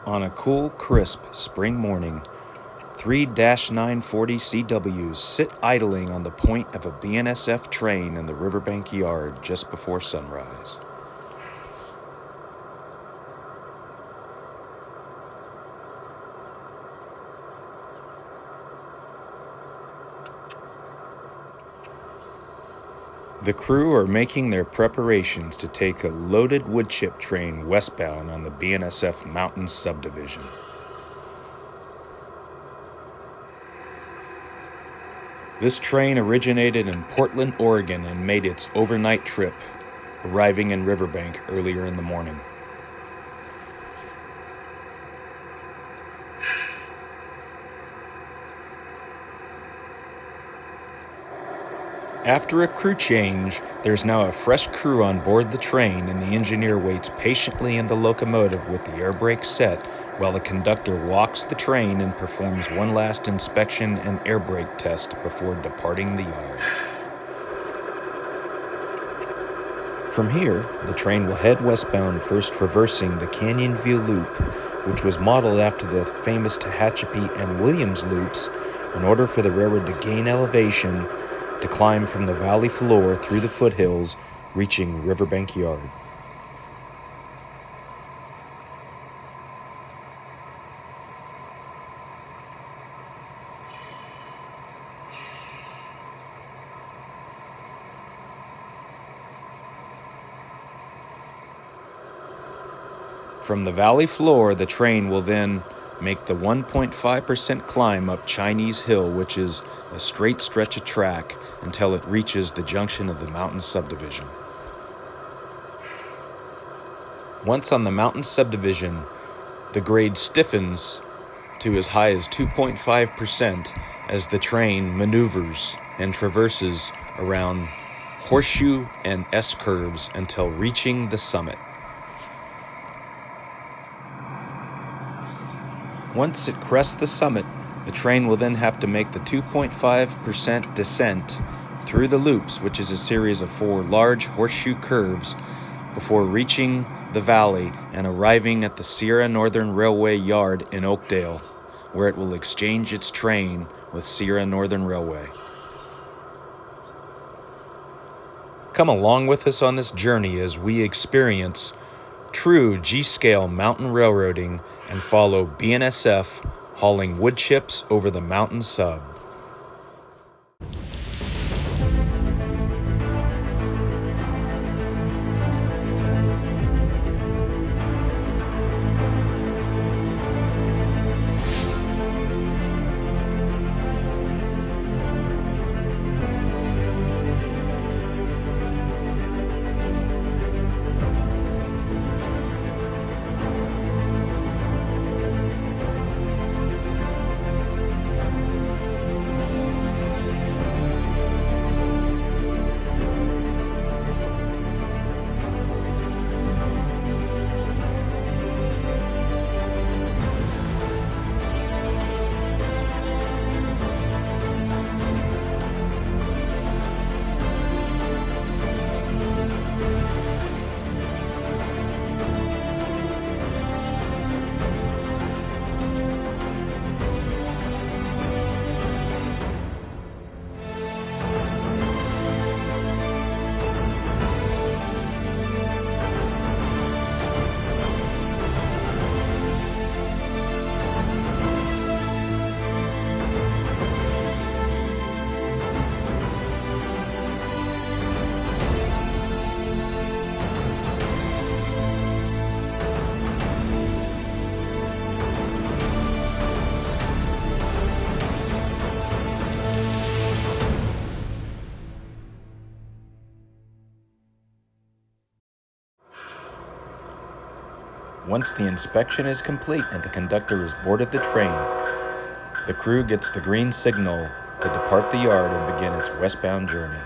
On a cool, crisp spring morning, three 940 CWs sit idling on the point of a BNSF train in the Riverbank Yard just before sunrise. The crew are making their preparations to take a loaded woodchip train westbound on the BNSF Mountain Subdivision. This train originated in Portland, Oregon and made its overnight trip, arriving in Riverbank earlier in the morning. After a crew change, there's now a fresh crew on board the train, and the engineer waits patiently in the locomotive with the air brakes set while the conductor walks the train and performs one last inspection and air brake test before departing the yard. From here, the train will head westbound, first traversing the Canyon View Loop, which was modeled after the famous Tehachapi and Williams loops in order for the railroad to gain elevation to climb from the valley floor through the foothills, reaching Riverbank Yard. From the valley floor, the train will then make the 1.5% climb up Chinese Hill, which is a straight stretch of track, until it reaches the junction of the Mountain Subdivision. Once on the Mountain Subdivision, the grade stiffens to as high as 2.5% as the train maneuvers and traverses around horseshoe and S-curves until reaching the summit. Once it crests the summit, the train will then have to make the 2.5% descent through the loops, which is a series of 4 large horseshoe curves, before reaching the valley and arriving at the Sierra Northern Railway yard in Oakdale, where it will exchange its train with Sierra Northern Railway. Come along with us on this journey as we experience true G-scale mountain railroading and follow BNSF hauling wood chips over the mountain sub. Once the inspection is complete and the conductor has boarded the train, the crew gets the green signal to depart the yard and begin its westbound journey.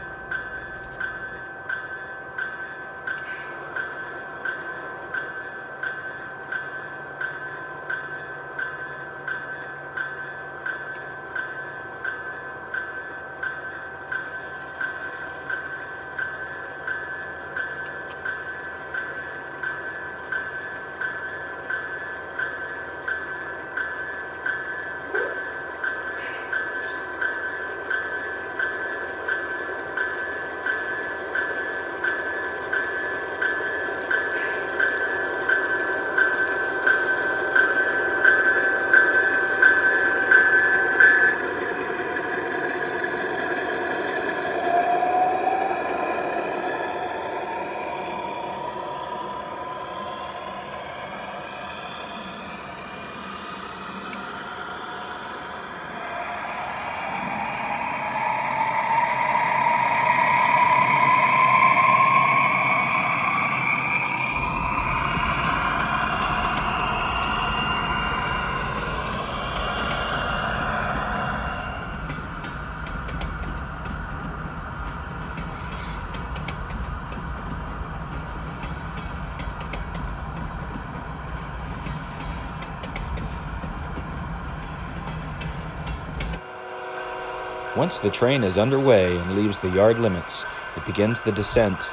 Once the train is underway and leaves the yard limits, it begins the descent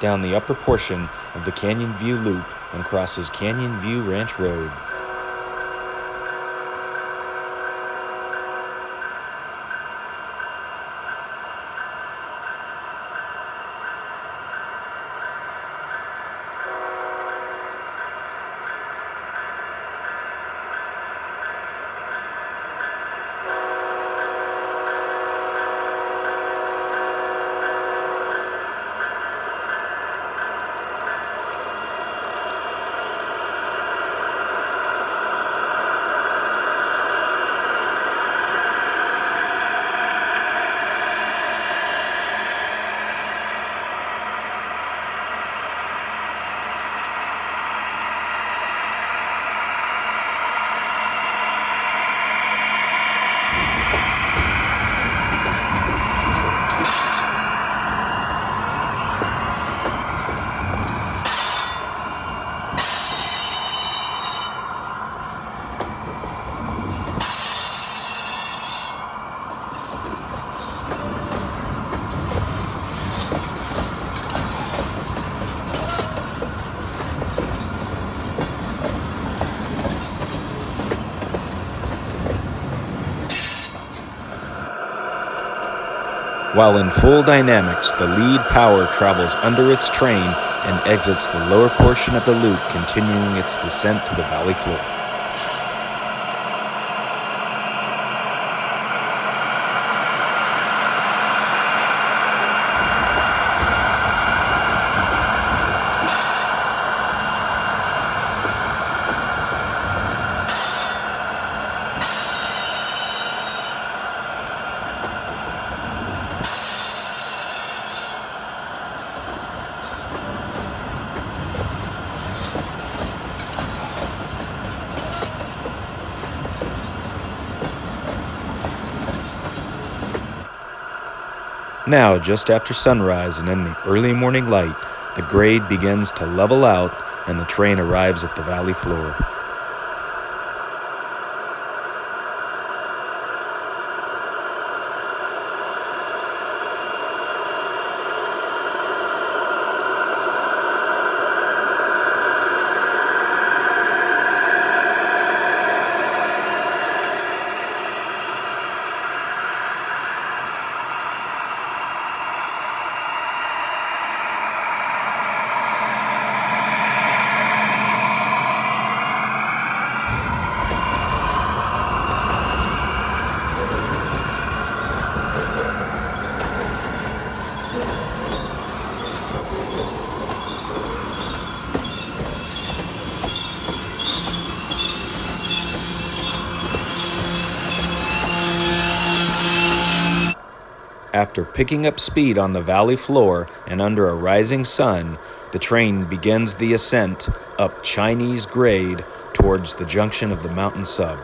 down the upper portion of the Canyon View Loop and crosses Canyon View Ranch Road. While in full dynamics, the lead power travels under its train and exits the lower portion of the loop, continuing its descent to the valley floor. Now, just after sunrise and in the early morning light, the grade begins to level out and the train arrives at the valley floor. After picking up speed on the valley floor and under a rising sun, the train begins the ascent up Chinese Grade towards the junction of the mountain sub.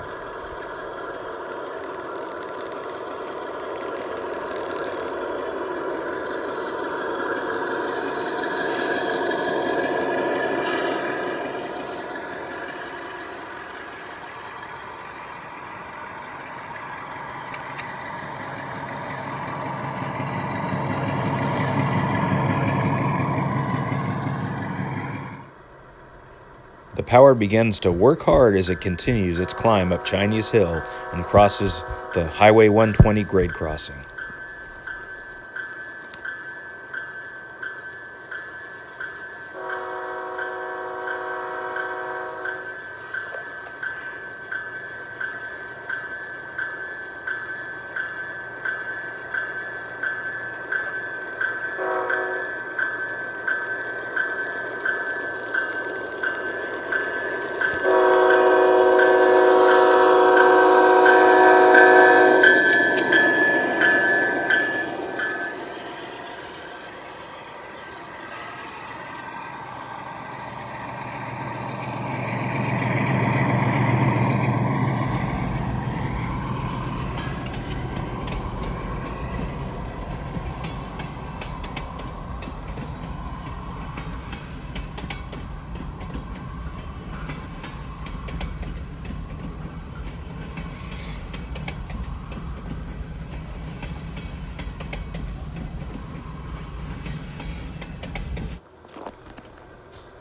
The power begins to work hard as it continues its climb up Chinese Hill and crosses the Highway 120 grade crossing.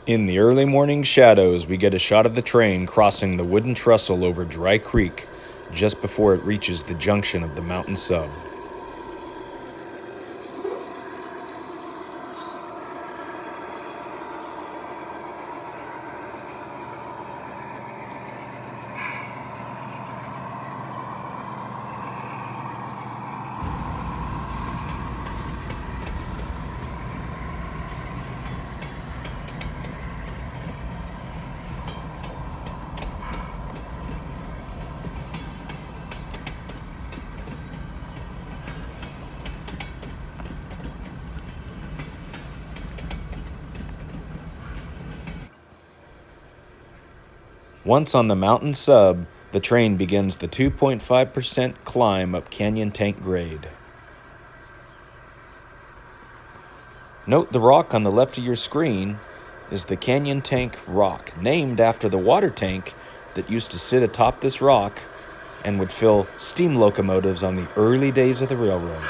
In the early morning shadows, we get a shot of the train crossing the wooden trestle over Dry Creek just before it reaches the junction of the mountain sub. Once on the mountain sub, the train begins the 2.5% climb up Canyon Tank grade. Note the rock on the left of your screen is the Canyon Tank rock, named after the water tank that used to sit atop this rock and would fill steam locomotives on the early days of the railroad.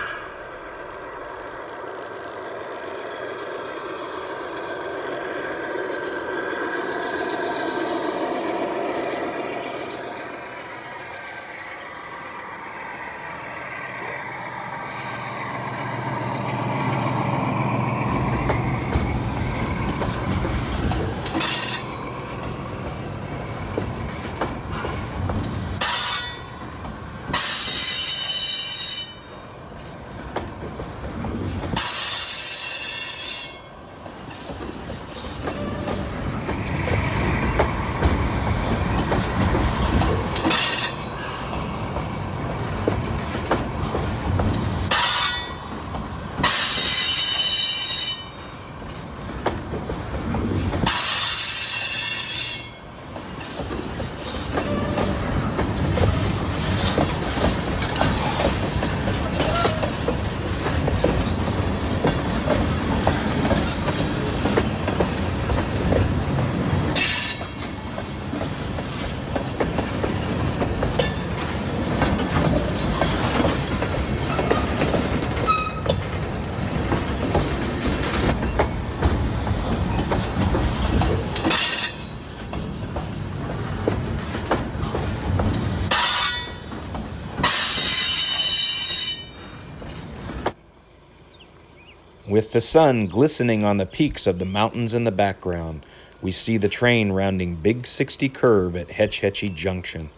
With the sun glistening on the peaks of the mountains in the background, we see the train rounding Big 60 curve at Hetch Hetchy Junction.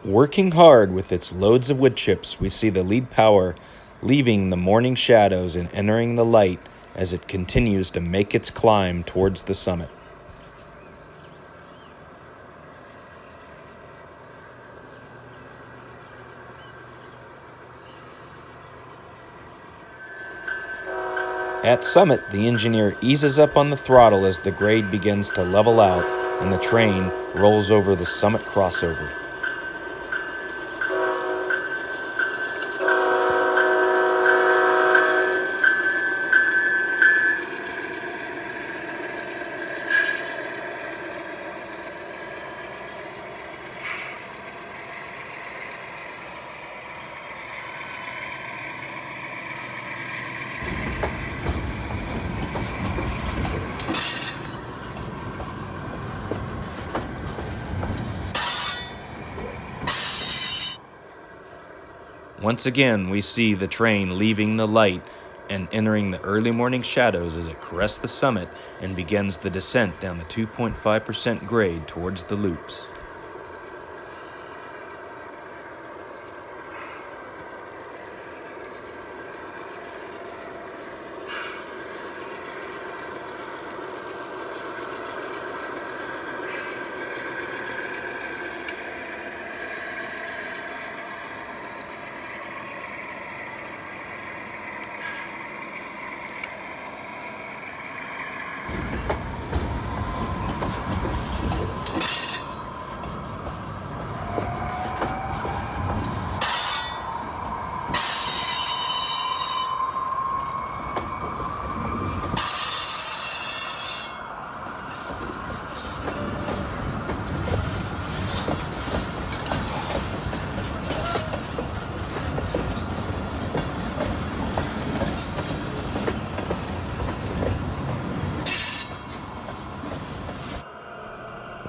Working hard with its loads of wood chips, we see the lead power leaving the morning shadows and entering the light as it continues to make its climb towards the summit. At Summit, the engineer eases up on the throttle as the grade begins to level out and the train rolls over the Summit crossover. Once again, we see the train leaving the light and entering the early morning shadows as it crests the summit and begins the descent down the 2.5% grade towards the loops.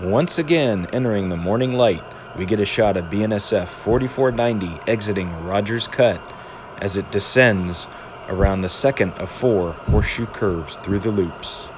Once again entering the morning light, we get a shot of BNSF 4490 exiting Rogers Cut as it descends around the second of 4 horseshoe curves through the loops.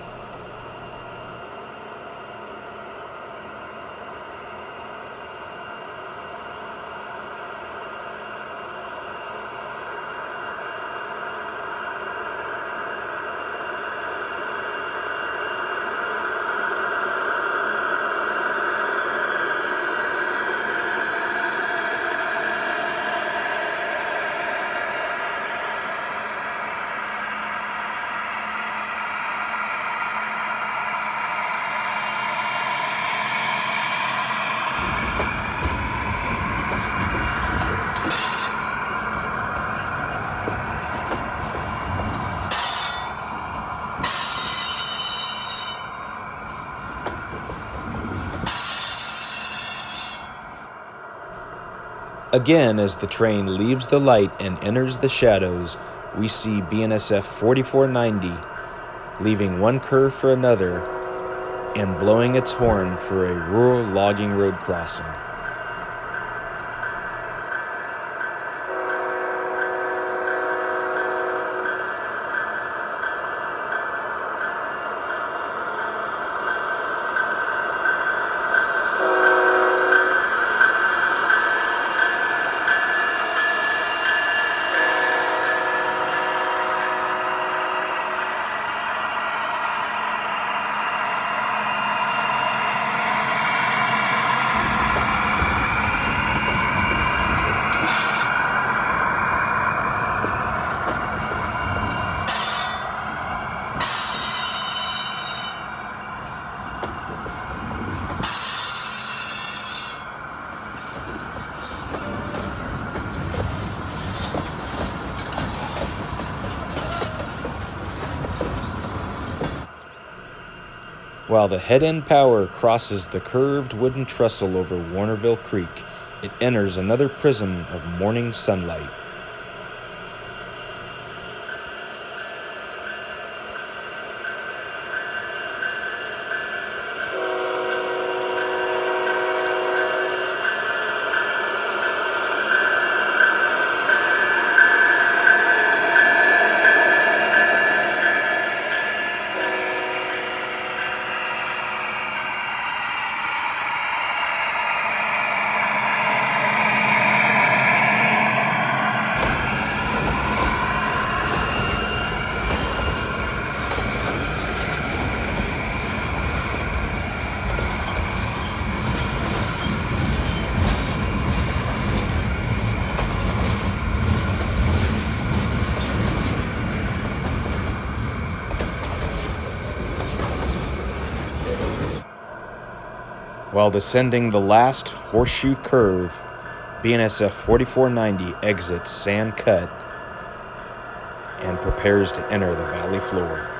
Again, as the train leaves the light and enters the shadows, we see BNSF 4490 leaving one curve for another and blowing its horn for a rural logging road crossing. While the head-end power crosses the curved wooden trestle over Warnerville Creek, it enters another prism of morning sunlight. While descending the last horseshoe curve, BNSF 4490 exits Sand Cut and prepares to enter the valley floor.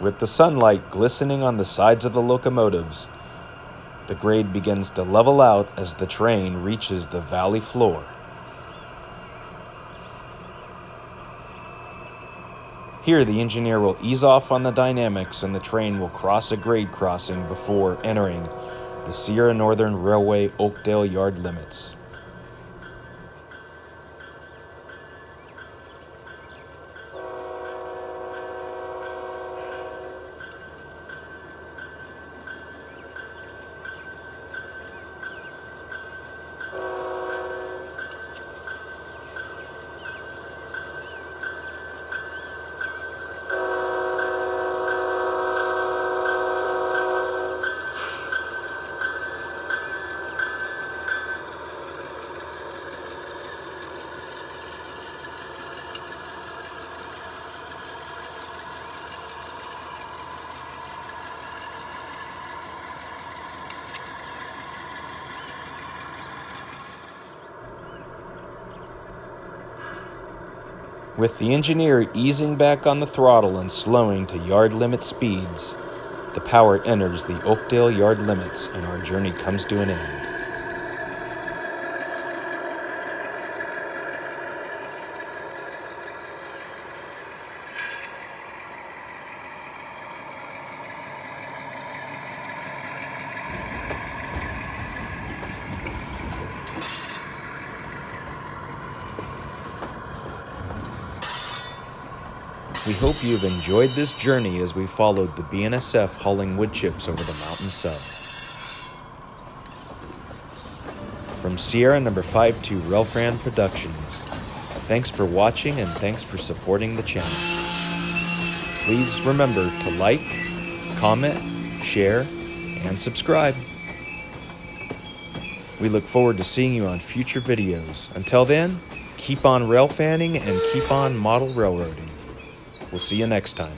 With the sunlight glistening on the sides of the locomotives, the grade begins to level out as the train reaches the valley floor. Here, the engineer will ease off on the dynamics and the train will cross a grade crossing before entering the Sierra Northern Railway Oakdale yard limits. With the engineer easing back on the throttle and slowing to yard limit speeds, the power enters the Oakdale yard limits and our journey comes to an end. We hope you've enjoyed this journey as we followed the BNSF hauling wood chips over the mountain sub. From Sierra number 52 Relfran Productions, thanks for watching and thanks for supporting the channel. Please remember to like, comment, share, and subscribe. We look forward to seeing you on future videos. Until then, keep on rail fanning and keep on model railroading. We'll see you next time.